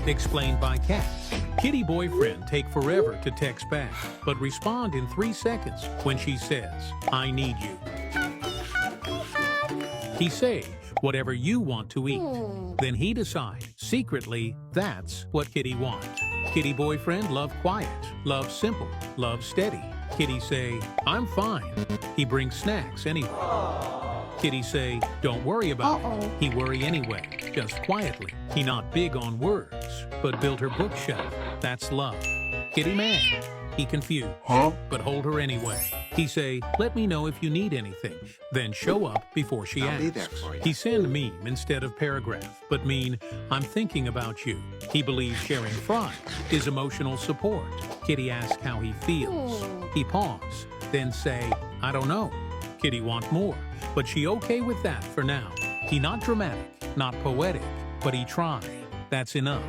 Explained by Cat. Kitty boyfriend take forever to text back, but respond in 3 seconds when she says, I need you. He say, whatever you want to eat. Then he decide, secretly, that's what Kitty want. Kitty boyfriend love quiet, love simple, love steady. Kitty say, I'm fine. He brings snacks anyway. Kitty say, don't worry about it. He worry anyway, just quietly. He not big on words, but build her bookshelf. That's love. Kitty mad. He confused, but hold her anyway. He say, let me know if you need anything, then show up before she I'll be asks. there for you. He send meme instead of paragraph, but mean, I'm thinking about you. He believes sharing fries is emotional support. Kitty ask how he feels. He pause, then say, I don't know. Kitty want more, but she okay with that for now. He not dramatic, not poetic, but he try. That's enough.